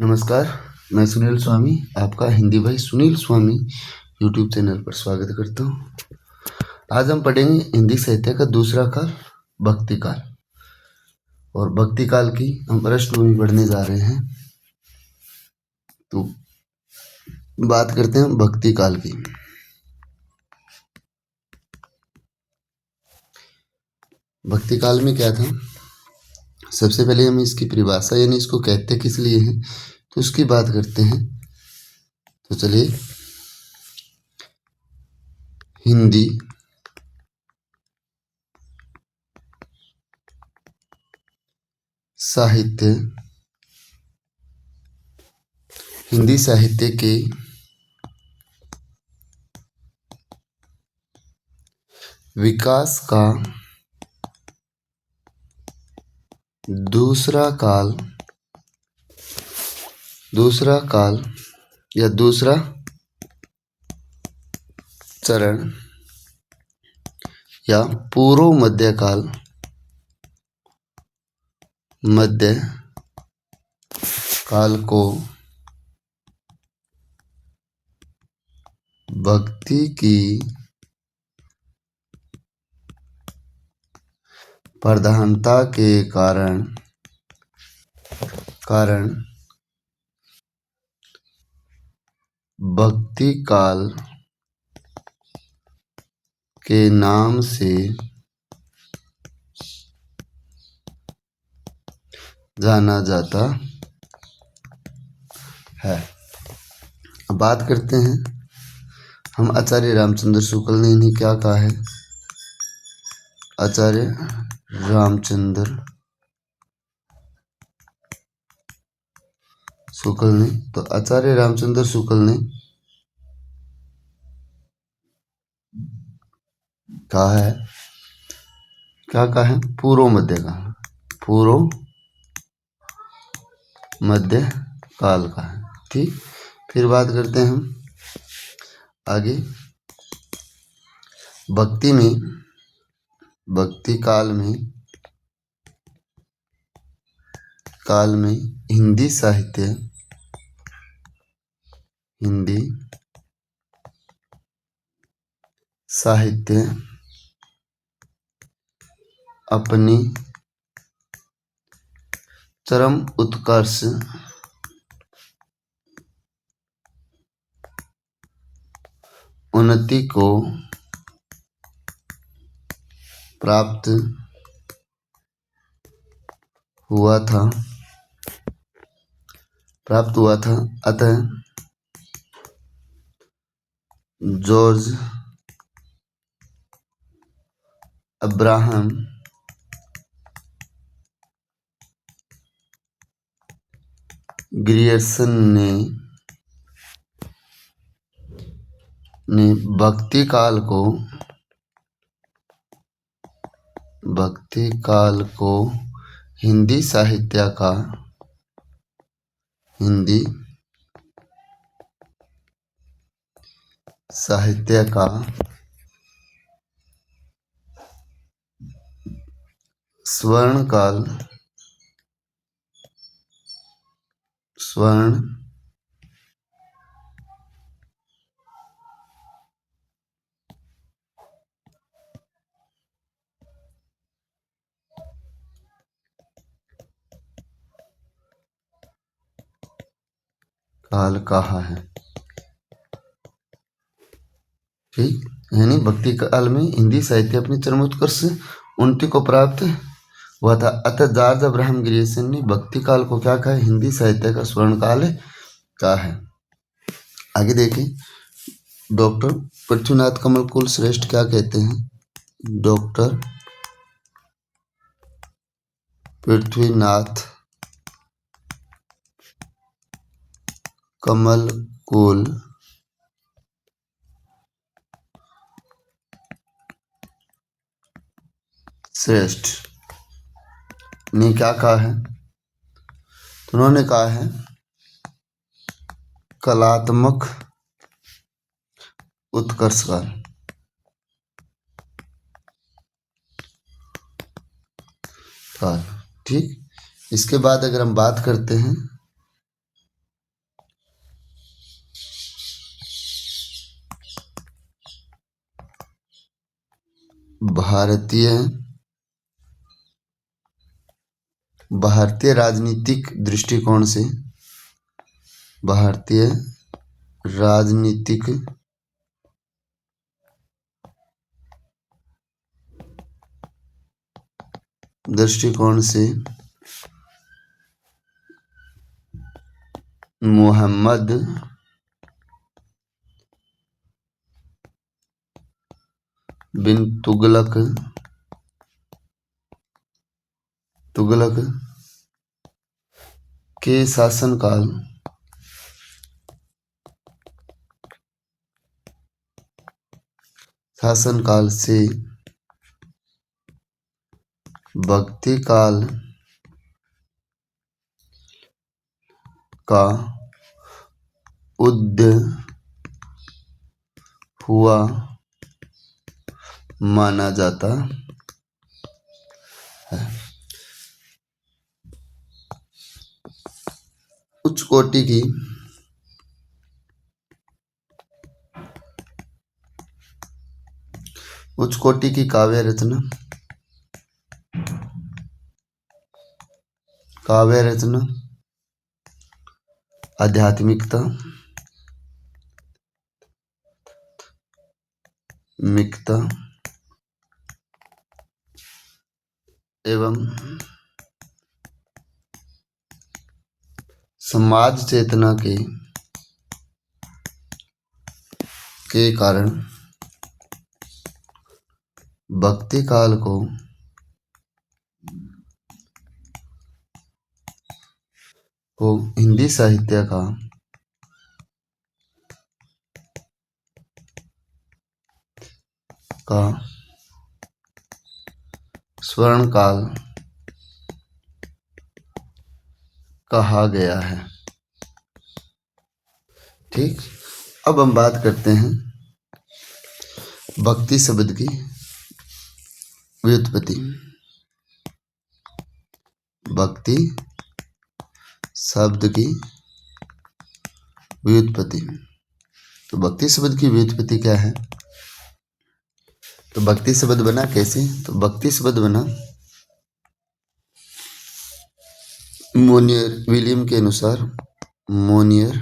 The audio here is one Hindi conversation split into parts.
नमस्कार, मैं सुनील स्वामी आपका हिंदी भाई सुनील स्वामी यूट्यूब चैनल पर स्वागत करता हूँ। आज हम पढ़ेंगे हिंदी साहित्य का दूसरा काल भक्ति काल। और भक्ति काल की हम पृष्ठभूमि पढ़ने जा रहे हैं। तो बात करते हैं भक्ति काल की। भक्ति काल में क्या था, सबसे पहले हम इसकी परिभाषा यानी इसको कहते किस लिए हैं तो उसकी बात करते हैं। तो चलिए, हिंदी साहित्य के विकास का दूसरा काल या दूसरा चरण या पूर्व मध्य काल को भक्ति की प्रधानता के कारण भक्ति काल के नाम से जाना जाता है। अब बात करते हैं हम आचार्य रामचंद्र शुक्ल ने इन्हें क्या कहा है। आचार्य रामचंद्र शुक्ल ने कहा है, क्या कहा है, पूर्व मध्य काल का है। ठीक, फिर बात करते हैं हम आगे। भक्ति काल में हिंदी साहित्य अपनी चरम उत्कर्ष उन्नति को प्राप्त हुआ था। अतः जॉर्ज अब्राहम ग्रियर्सन ने भक्ति काल को हिंदी साहित्य का स्वर्ण काल कहा है। ठीक, यानी भक्ति काल में हिंदी साहित्य अपनी चरमोत्कर्ष उन्नति को प्राप्त हुआ था। अतः जॉर्ज अब्राहम ग्रियर्सन ने भक्ति काल को क्या कहा, हिंदी साहित्य का स्वर्ण काल कहा है। आगे देखिए, डॉक्टर पृथ्वीनाथ कमल कुल श्रेष्ठ क्या कहते हैं। डॉक्टर पृथ्वीनाथ कमल कुल श्रेष्ठ ने क्या कहा है, तो उन्होंने कहा है कलात्मक उत्कर्ष काल। ठीक, इसके बाद अगर हम बात करते हैं भारतीय राजनीतिक दृष्टिकोण से, भारतीय राजनीतिक दृष्टिकोण से मोहम्मद बिन तुगलक के शासनकाल से भक्ति काल का उदय हुआ माना जाता है। उच्च कोटि की काव्य रचना आध्यात्मिकता एवं समाज चेतना के कारण भक्ति काल को हिंदी साहित्य का स्वर्ण काल कहा गया है। ठीक, अब हम बात करते हैं भक्ति शब्द की व्युत्पत्ति। भक्ति शब्द की व्युत्पत्ति। तो भक्ति शब्द की व्युत्पत्ति क्या है? तो भक्ति शब्द बना कैसे? तो भक्ति शब्द बना मोनियर विलियम के अनुसार, मोनियर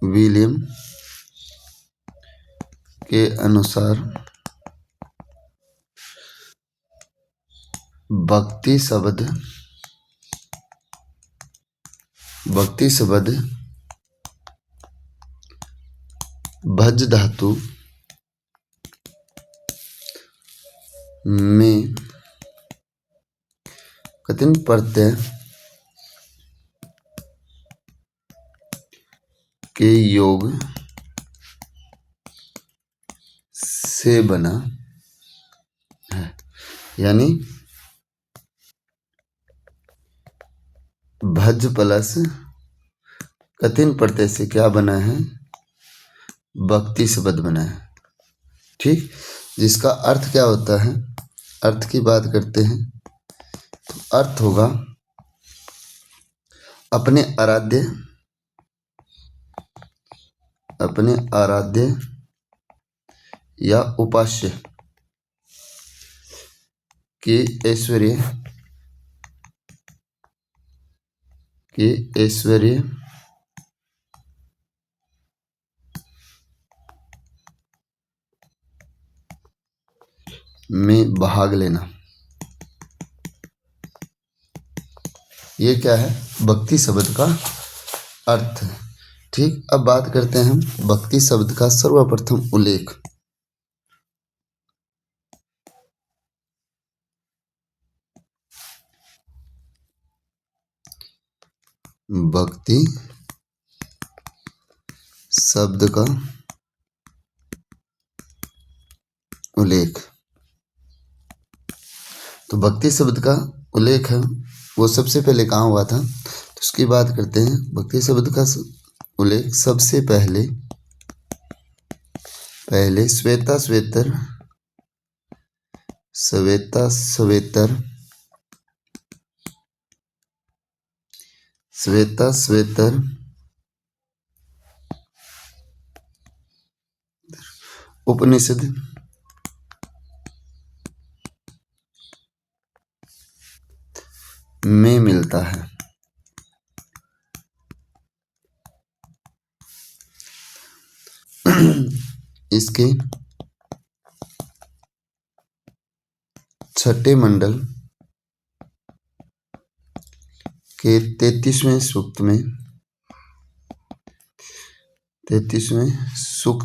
विलियम के अनुसार भक्ति शब्द भज धातु में कठिन प्रत्यय के योग से बना है। यानी भज प्लस कठिन प्रत्यय से क्या बना है? भक्ति शब्द बना है। ठीक, जिसका अर्थ क्या होता है? अर्थ की बात करते हैं तो अर्थ होगा अपने आराध्य या उपास्य के ऐश्वर्य में भाग लेना। ये क्या है? भक्ति शब्द का अर्थ। ठीक, अब बात करते हैं हम भक्ति शब्द का सर्वप्रथम उल्लेख। भक्ति शब्द का उल्लेख। तो भक्ति शब्द का उल्लेख है वो सबसे पहले कहाँ हुआ था? तो उसकी बात करते हैं। भक्ति शब्द का उल्लेख सबसे पहले श्वेता स्वेतर उपनिषद में मिलता है। इसके छठे मंडल के 33वें सूक्त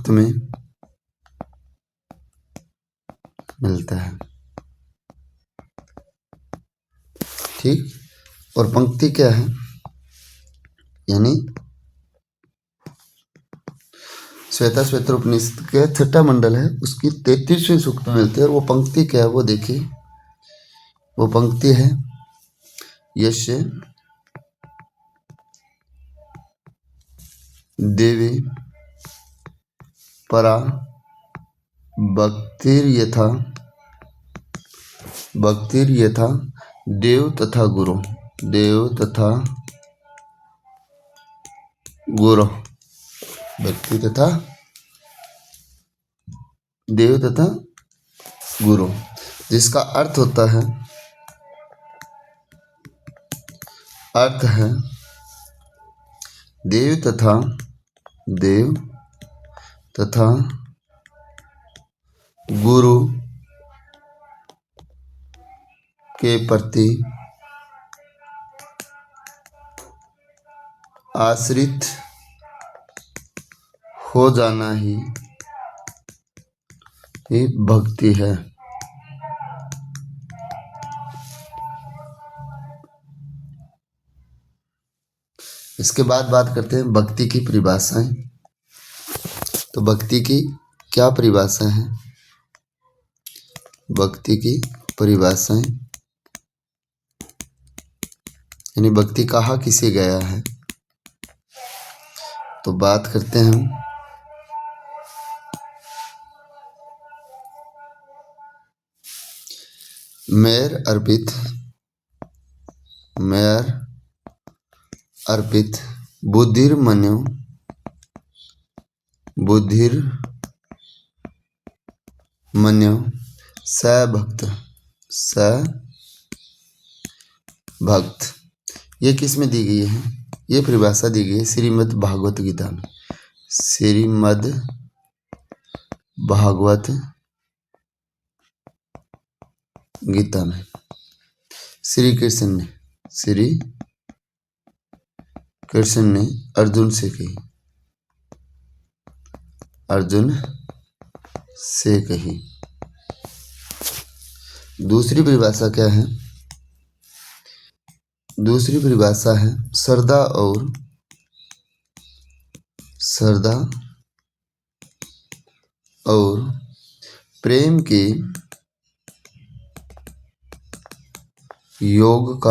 में मिलता है। ठीक, और पंक्ति क्या है, यानी श्वेताश्वेतर उपनिषद के छठा मंडल है, उसकी 33वें सूक्त में मिलती है। और वो पंक्ति क्या है वो देखिए, वो पंक्ति है यस्य देवी परा भक्तिर्यथा देव तथा गुरु भक्ति तथा देव तथा गुरु, जिसका अर्थ होता है, अर्थ है देव तथा गुरु के प्रति आश्रित हो जाना ही भक्ति है। इसके बाद बात करते हैं भक्ति की परिभाषाएं। तो भक्ति की क्या परिभाषा है? भक्ति की परिभाषाएं यानी भक्ति कहा किसे गया है। तो बात करते हैं हम मेयर अर्पित बुद्धिर्मन्यो स भक्त। ये किस में दी गई है? ये परिभाषा दी गई है श्रीमद् भागवत गीता में। श्रीमद् भागवत गीता में श्री कृष्ण ने अर्जुन से कही। दूसरी परिभाषा क्या है? दूसरी परिभाषा है श्रद्धा और प्रेम के योग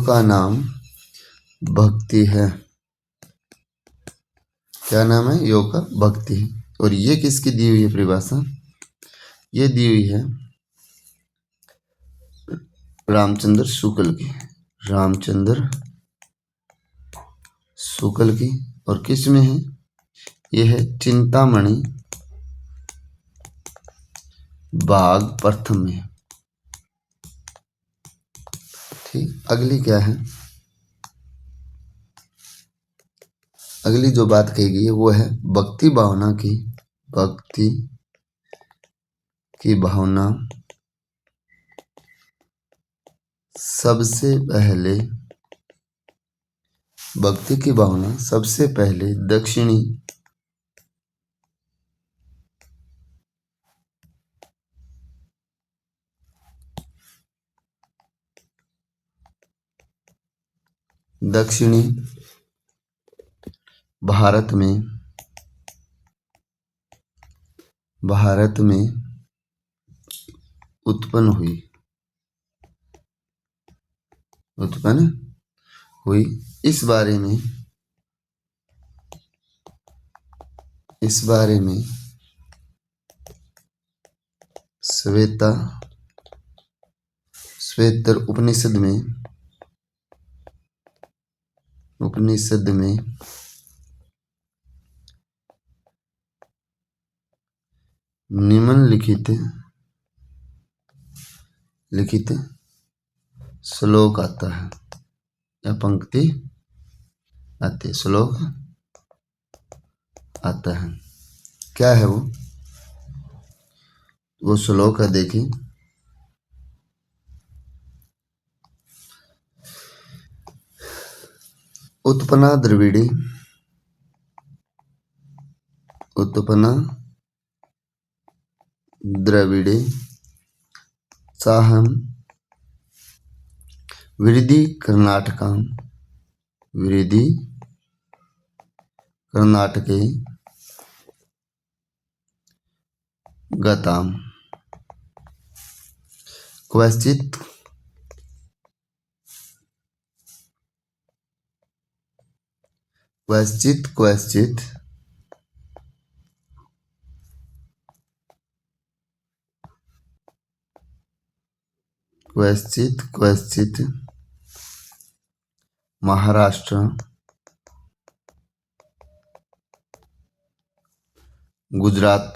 का नाम भक्ति है। क्या नाम है? योग का भक्ति है। और ये किसकी दी हुई है परिभाषा? ये दी हुई है रामचंद्र शुक्ल की। और किस में है? ये है चिंतामणि भाग प्रथम में। ठीक, अगली क्या है? अगली जो बात कही गई है वो है भक्ति की भावना सबसे पहले दक्षिणी भारत में उत्पन्न हुई। इस बारे में श्वेतर उपनिषद में निम्नलिखित श्लोक आता है या पंक्ति आती है, श्लोक आता है। क्या है वो श्लोक है, देखिए। उत्पन्ना द्रविड़ी, उत्पन्ना द्रविड़े साहम वृद्धि कर्नाटकाम, वृद्धि कर्नाटके गताम क्वचित क्वचित क्वचित क्वचित क्वचित महाराष्ट्र गुजरात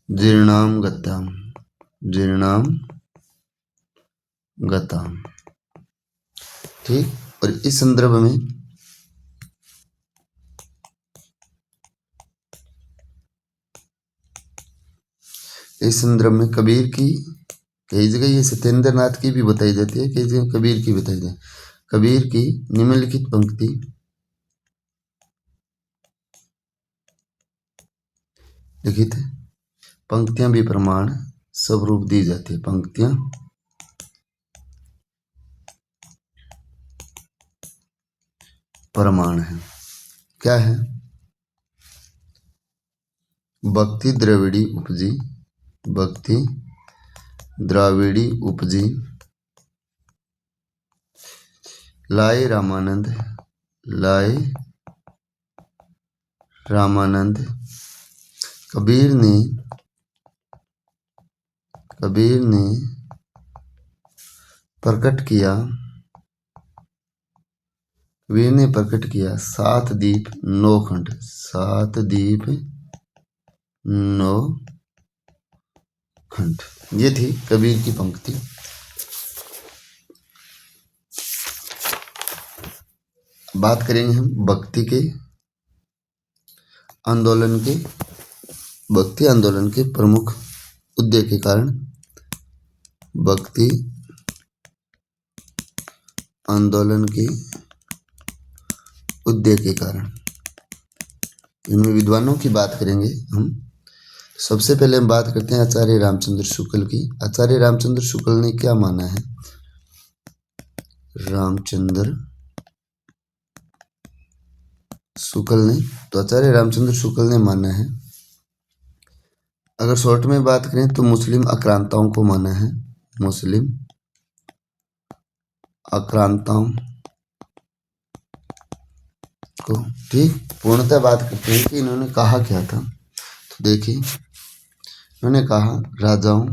जीर्णाम गताम, जीर्णाम गताम। ठीक। और इस संदर्भ में कबीर की कई जगह, ये सत्येंद्र नाथ की भी बताई जाती है, कई जगह कबीर की बताई जाती है। कबीर की निम्नलिखित पंक्ति लिखित है, पंक्तियां भी प्रमाण स्वरूप दी जाती है, पंक्तियां प्रमाण है। क्या है? भक्ति द्रविड़ी उपजी, भक्ति द्राविड़ी उपजी लाए रामानंद, लाए रामानंद कबीर ने प्रकट किया, कबीर ने प्रकट किया सात दीप नौ खंड, सात दीप नौ खंड। ये थी कबीर की पंक्ति। बात करेंगे हम भक्ति आंदोलन के प्रमुख उद्देश्य के कारण, भक्ति आंदोलन के उद्देश्य के कारण इनमें विद्वानों की बात करेंगे हम। सबसे पहले हम बात करते हैं आचार्य रामचंद्र शुक्ल की। आचार्य रामचंद्र शुक्ल ने क्या माना है? रामचंद्र शुक्ल ने, तो आचार्य रामचंद्र शुक्ल ने माना है, अगर शॉर्ट में बात करें तो मुस्लिम आक्रांताओं को माना है, मुस्लिम आक्रांताओं को। ठीक। पूर्णतः बात करते हैं कि इन्होंने कहा क्या था। तो देखिए, इन्होंने कहा राजाओं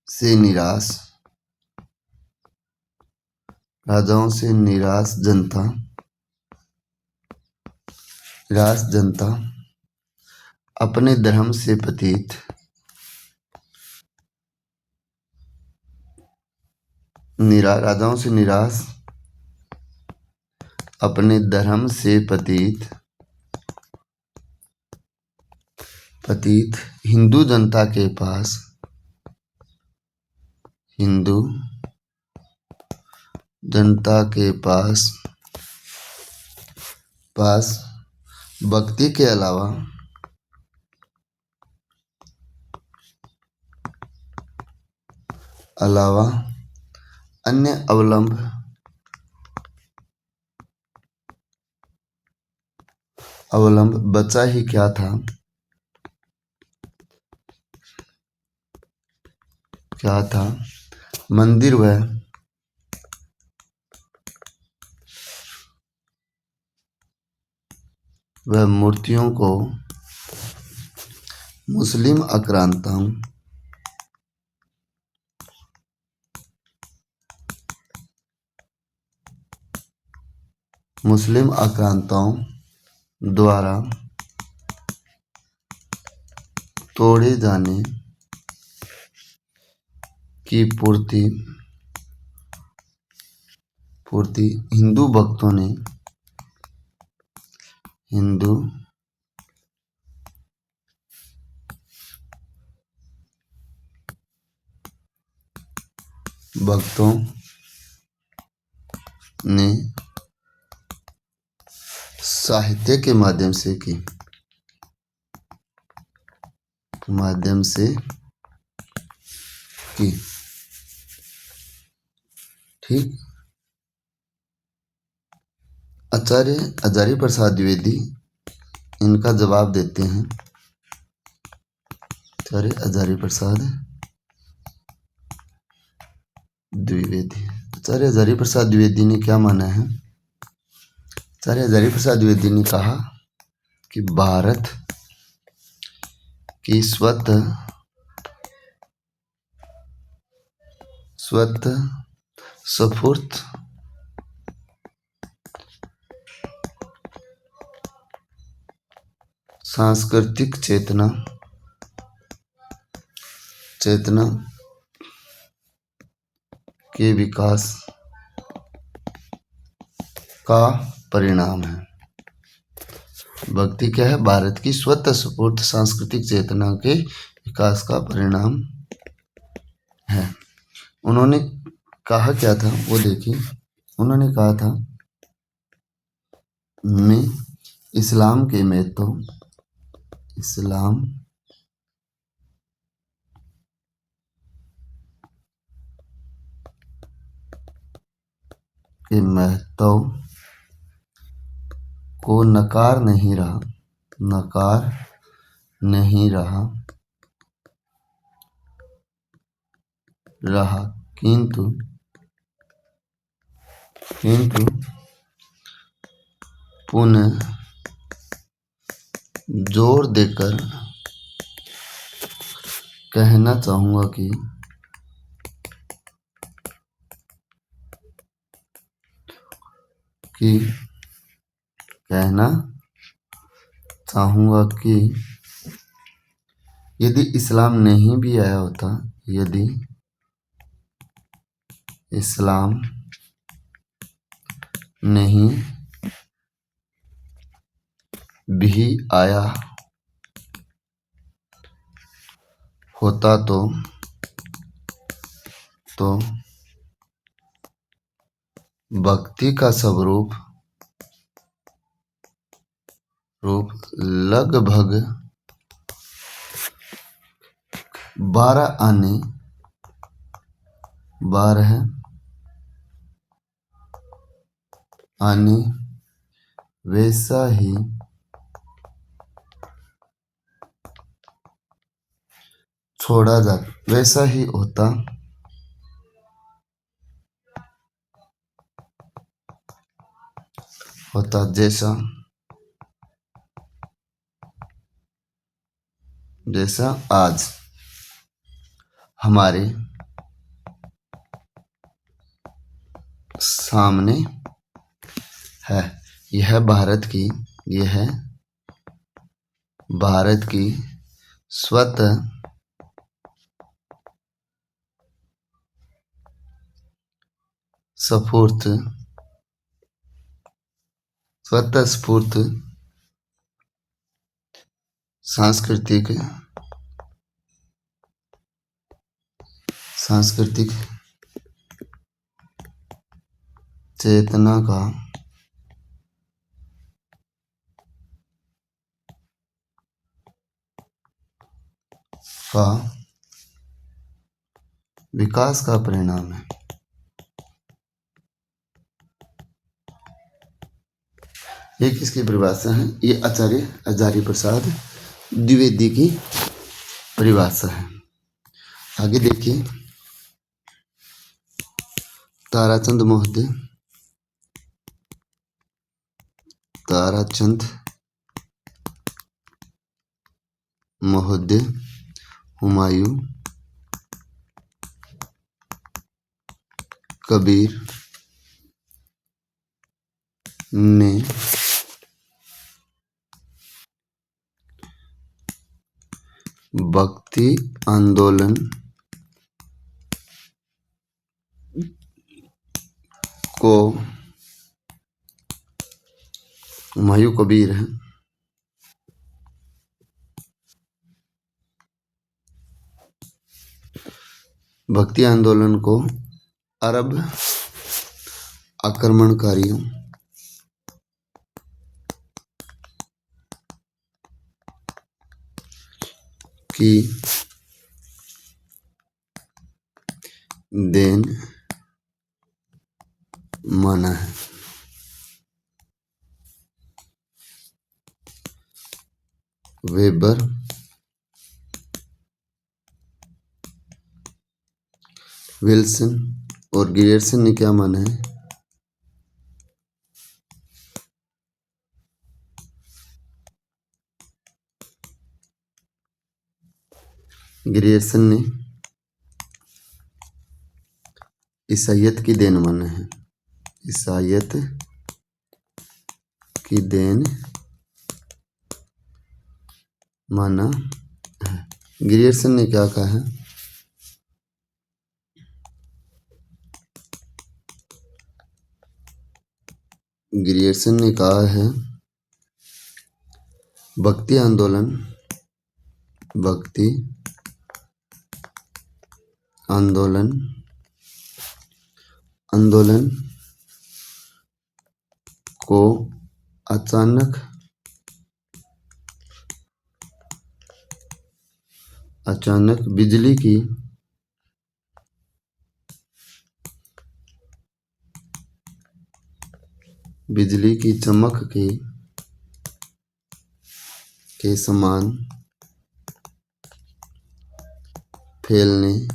से निराश जनता अपने धर्म से पतित राजाओं से निराश अपने धर्म से पतित हिंदू जनता के पास भक्ति के अलावा अन्य अवलंब बचा ही क्या था, मंदिर व मूर्तियों को मुस्लिम आक्रांताओं मुस्लिम आक्रांताओं द्वारा तोड़े जाने की पूर्ति हिंदू भक्तों ने साहित्य के माध्यम से की। ठीक। आचार्य हजारी प्रसाद द्विवेदी इनका जवाब देते हैं। आचार्य हजारी प्रसाद द्विवेदी ने क्या माना है? आचार्य हजारी प्रसाद द्विवेदी ने कहा कि भारत की स्वतः स्फूर्त सांस्कृतिक चेतना के विकास का परिणाम है। भक्ति क्या है? भारत की स्वतः स्फूर्त सांस्कृतिक चेतना के विकास का परिणाम है। उन्होंने कहा क्या था वो देखिए। उन्होंने कहा था मैं इस्लाम के महत्व को नकार नहीं रहा किंतु पुनः जोर देकर कहना चाहूँगा कि यदि इस्लाम नहीं भी आया होता, यदि इस्लाम नहीं भी आया होता तो भक्ति का स्वरूप लगभग 12 आने वैसा ही छोड़ा जाता, वैसा ही होता जैसा आज हमारे सामने है। यह भारत की स्वतः स्फूर्त सांस्कृतिक चेतना का विकास का परिणाम है। एक इसकी परिभाषा है। ये आचार्य हजारी प्रसाद द्विवेदी की परिभाषा है। आगे देखिए, ताराचंद महोदय हुमायूं कबीर ने भक्ति आंदोलन को हुमायूं कबीर है भक्ति आंदोलन को अरब आक्रमणकारियों की देन माना है। वेबर, विल्सन और ग्रियर्सन ने क्या माना है? ग्रियर्सन ने ईसाइयत की देन माना है। ईसाइयत की देन माना है। ग्रियर्सन ने क्या कहा है? ग्रियर्सन ने कहा है भक्ति आंदोलन को अचानक बिजली की चमक के समान फैलने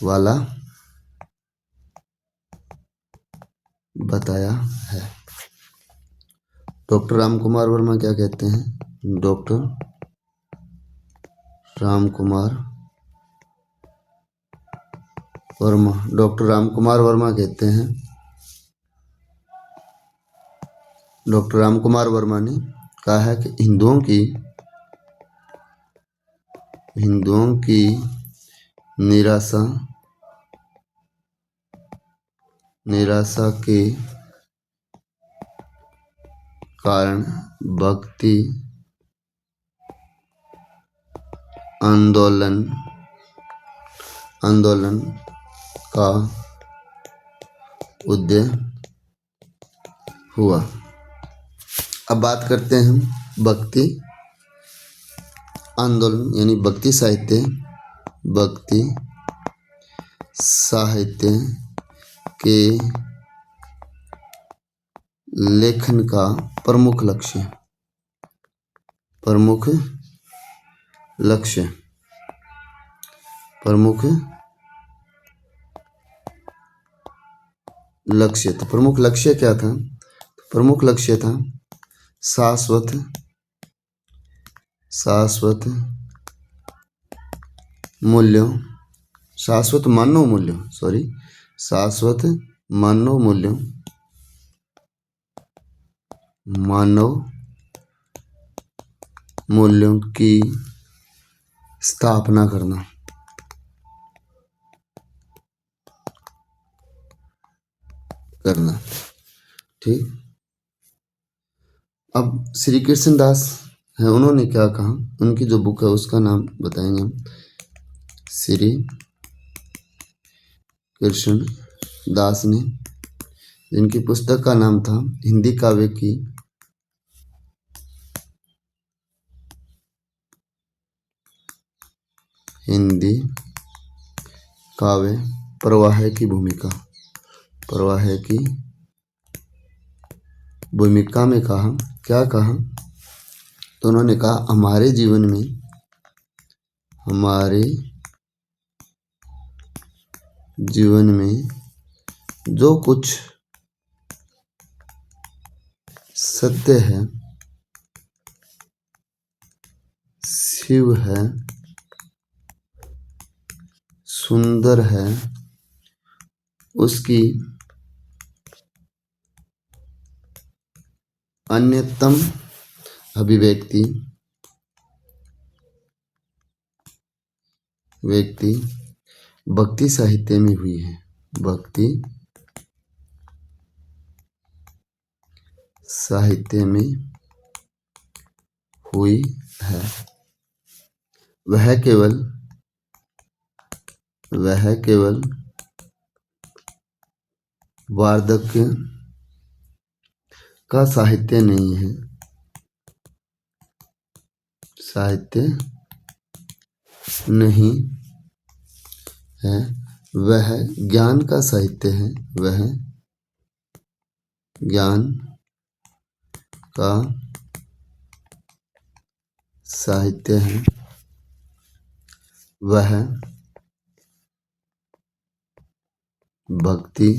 वाला बताया है। डॉक्टर रामकुमार वर्मा क्या कहते हैं? डॉक्टर रामकुमार वर्मा कहते हैं डॉक्टर रामकुमार वर्मा ने कहा है कि हिंदुओं की निराशा के कारण भक्ति आंदोलन का उदय हुआ। अब बात करते हैं भक्ति आंदोलन यानी भक्ति साहित्य के लेखन का प्रमुख लक्ष्य क्या था? प्रमुख लक्ष्य था शाश्वत मानव मूल्यों की स्थापना करना। ठीक। अब श्री कृष्ण दास है, उन्होंने क्या कहा? उनकी जो बुक है उसका नाम बताएंगे हम। श्री कृष्ण दास ने, जिनकी पुस्तक का नाम था हिंदी काव्य प्रवाह की भूमिका में कहा, क्या कहा? तो उन्होंने कहा हमारे जीवन में जो कुछ सत्य है, शिव है, सुंदर है, उसकी अन्यतम अभिव्यक्ति भक्ति साहित्य में हुई है। भक्ति साहित्य में हुई है। वह केवल वार्धक्य का साहित्य नहीं है। वह ज्ञान का साहित्य है। वह ज्ञान का साहित्य है। वह भक्ति,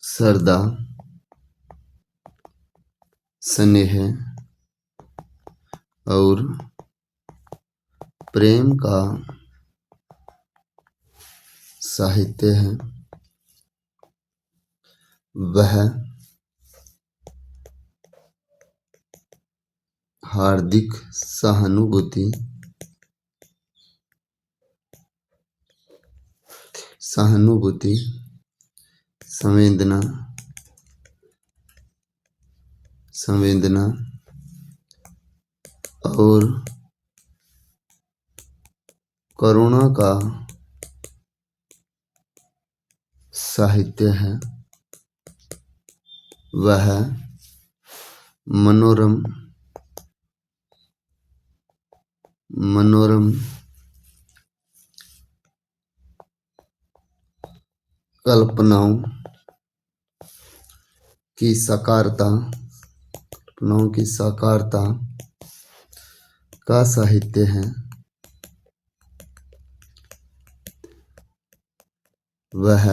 श्रद्धा, स्नेह और प्रेम का साहित्य है। वह हार्दिक सहानुभूति, संवेदना और करुणा का साहित्य है। वह मनोरम कल्पनाओं की साकारता का साहित्य है। वह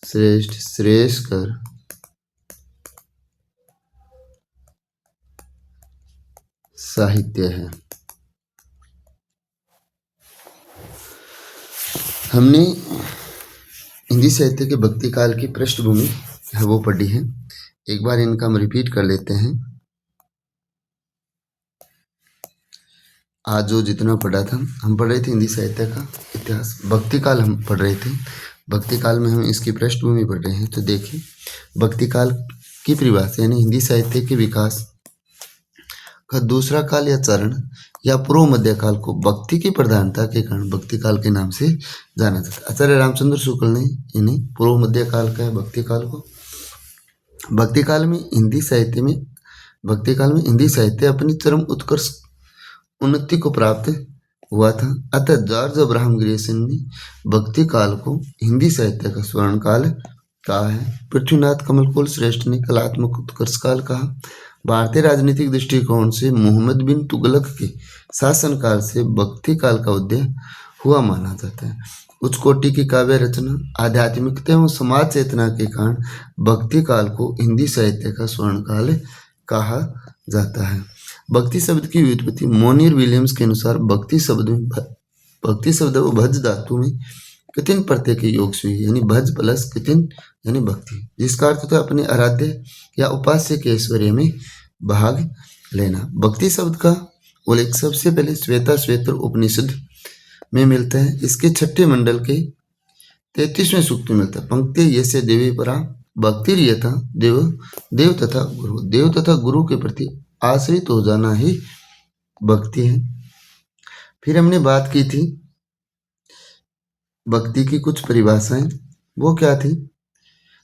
श्रेयस्कर साहित्य है। हमने हिंदी साहित्य के भक्ति काल की पृष्ठभूमि है वो पढ़ी है। एक बार इनका हम रिपीट कर लेते हैं। आज जो जितना पढ़ा था, हम पढ़ रहे थे हिंदी साहित्य का इतिहास, भक्ति काल हम पढ़ रहे थे। भक्ति काल में हम इसकी पृष्ठभूमि पढ़ रहे हैं। तो देखिए, भक्ति काल की परिभाषा यानी हिंदी साहित्य के विकास का दूसरा काल या चरण या पूर्व मध्य काल को भक्ति की प्रधानता के कारण भक्ति काल के नाम से जाना जाता है। आचार्य रामचंद्र शुक्ल ने इन्हें पूर्व मध्य काल का भक्ति काल को। भक्ति काल में हिंदी साहित्य अपनी चरम उत्कर्ष उन्नति को प्राप्त हुआ था। अतः जॉर्ज अब्राहम ग्रियर्सन ने भक्ति काल को हिंदी साहित्य का स्वर्ण काल कहा है। पृथ्वीनाथ कमलकुल श्रेष्ठ ने कलात्मक उत्कर्ष काल कहा। भारतीय राजनीतिक दृष्टिकोण से मोहम्मद बिन तुगलक के शासनकाल से भक्ति काल का उदय हुआ माना जाता है। उच्च कोटि की काव्य रचना, आध्यात्मिकता एवं समाज चेतना के कारण भक्ति काल को हिंदी साहित्य का स्वर्ण काल कहा जाता है। भक्ति शब्द की व्युत्पत्ति मोनियर विलियम्स के अनुसार भक्ति शब्द व भज धातु में कितिन प्रत्यय के योग से हुई, यानी भज प्लस कितिन यानी भक्ति, जिसका अर्थ होता है अपने आराध्य या उपास्य के ऐश्वर्य में भाग लेना। भक्ति शब्द का उल्लेख सबसे पहले श्वेताश्वेतर उपनिषद में मिलता है। इसके छठे मंडल के 33वें सूक्त में मिलता है। पंक्ति यसे देवी परा भक्ति यथा देव तथा गुरु के प्रति आश्रित हो जाना ही भक्ति है। फिर हमने बात की थी भक्ति की कुछ परिभाषाएं, वो क्या थी?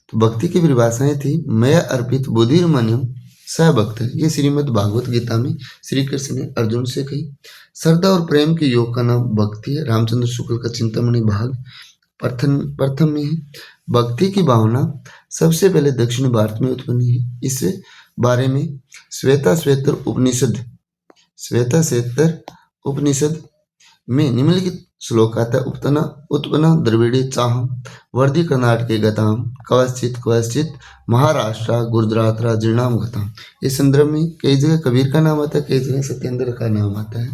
तो भक्ति की परिभाषाएं थी मैं अर्पित बुद्धिर्मन्यम स भक्त। ये श्रीमद् भागवत गीता में श्री कृष्ण ने अर्जुन से कही। श्रद्धा और प्रेम के योग का नाम भक्ति है। रामचंद्र शुक्ल का चिंतामणि भाग प्रथम में है। भक्ति की भावना सबसे पहले दक्षिण भारत में उत्पन्न हुई। इस बारे में श्वेताश्वेतर उपनिषद में निम्नलिखित श्लोक आता है। उत्पन्न द्रविड़ी चाहम वर्दी कर्नाटके गताम कवचित महाराष्ट्र गुजरात जीर्णाम गताम। इस संदर्भ में कई जगह कबीर का नाम आता है, कई जगह सत्येंद्र का नाम आता है।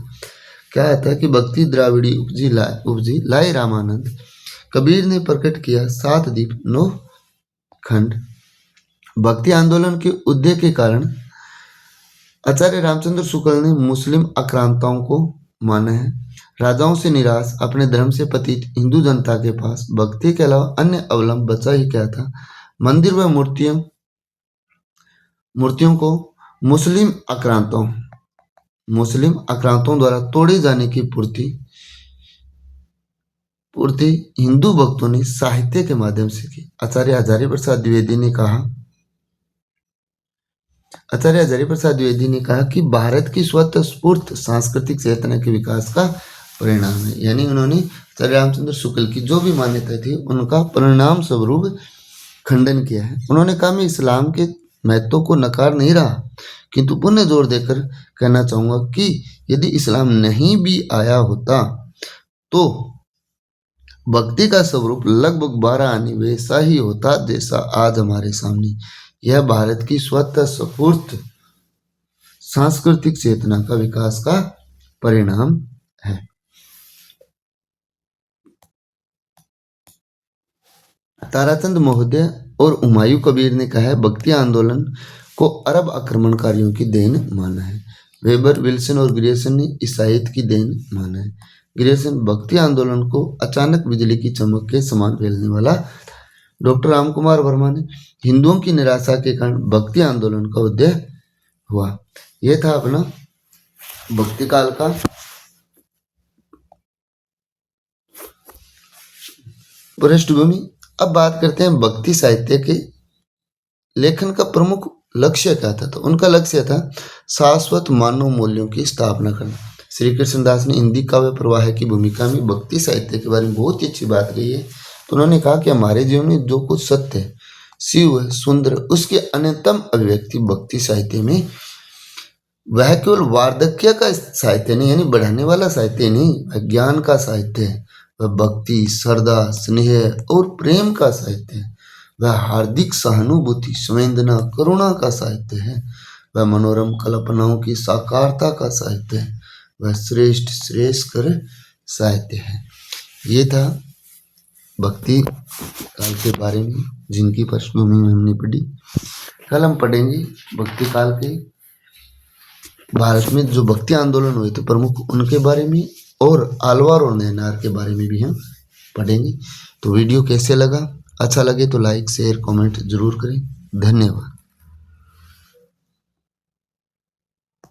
क्या आता है कि भक्ति द्राविड़ी उपजी लाई रामानंद। कबीर ने प्रकट किया 7 दीप 9 खंड। भक्ति आंदोलन के उदय के कारण आचार्य रामचंद्र शुक्ल ने मुस्लिम आक्रांताओं को माना है। राजाओं से निराश, अपने धर्म से पतित हिंदू जनता के पास भक्ति के अलावा अन्य अवलंब बचा ही क्या था। मंदिर व मूर्तियों को मुस्लिम आक्रांतों द्वारा तोड़े जाने की पूर्ति हिंदू भक्तों ने साहित्य के माध्यम से की। आचार्य हजारी प्रसाद द्विवेदी ने कहा कि भारत की स्वतःस्फूर्त सांस्कृतिक चेतना के विकास का परिणाम है। यानी उन्होंने आचार्य रामचंद्र शुक्ल की जो भी मान्यता थी उनका परिणाम स्वरूप खंडन किया है। उन्होंने कहा, मैं इस्लाम के महत्व को नकार नहीं रहा, किंतु पुनः जोर देकर कहना चाहूंगा कि यदि इस्लाम नहीं भी आया होता तो भक्ति का स्वरूप लगभग 12 आने वैसा ही होता जैसा आज हमारे सामने। यह भारत की स्वतःस्फूर्त सांस्कृतिक चेतना का विकास का परिणाम है। ताराचंद महोदय और हुमायूं कबीर ने कहा है, भक्ति आंदोलन को अरब आक्रमणकारियों की देन माना है। वेबर, विल्सन और ग्रियर्सन ने ईसाईयत की देन माना है। ग्रियर्सन भक्ति आंदोलन को अचानक बिजली की चमक के समान फैलने वाला। डॉक्टर रामकुमार वर्मा ने हिंदुओं की निराशा के कारण भक्ति आंदोलन का उदय हुआ। यह था अपना भक्ति काल का पृष्ठभूमि। अब बात करते हैं भक्ति साहित्य के लेखन का प्रमुख लक्ष्य क्या था। तो उनका लक्ष्य था शाश्वत मानव मूल्यों की स्थापना करना। श्री कृष्णदास ने हिंदी काव्य प्रवाह की भूमिका में भक्ति साहित्य के बारे में बहुत ही अच्छी बात कही है। तो उन्होंने कहा कि हमारे जीवन में जो कुछ सत्य है, शिव है, सुंदर, उसकी अन्यतम अभिव्यक्ति भक्ति साहित्य में। वह केवल वार्धक्य का साहित्य नहीं, यानी बढ़ाने वाला साहित्य नहीं, वह ज्ञान का साहित्य है। वह भक्ति, श्रद्धा, स्नेह और प्रेम का साहित्य है। वह हार्दिक सहानुभूति, संवेदना, करुणा का साहित्य है। वह मनोरम कल्पनाओं की साकारता का साहित्य है। वह श्रेष्ठ श्रेष्ठकर साहित्य है। ये था भक्ति काल के बारे में जिनकी पृष्ठभूमि में हमने पढ़ी। कल हम पढ़ेंगे भक्ति काल के भारत में जो भक्ति आंदोलन हुए थे प्रमुख, उनके बारे में, और आलवार और नैनार के बारे में भी हम पढ़ेंगे। तो वीडियो कैसे लगा? अच्छा लगे तो लाइक, शेयर, कमेंट जरूर करें। धन्यवाद।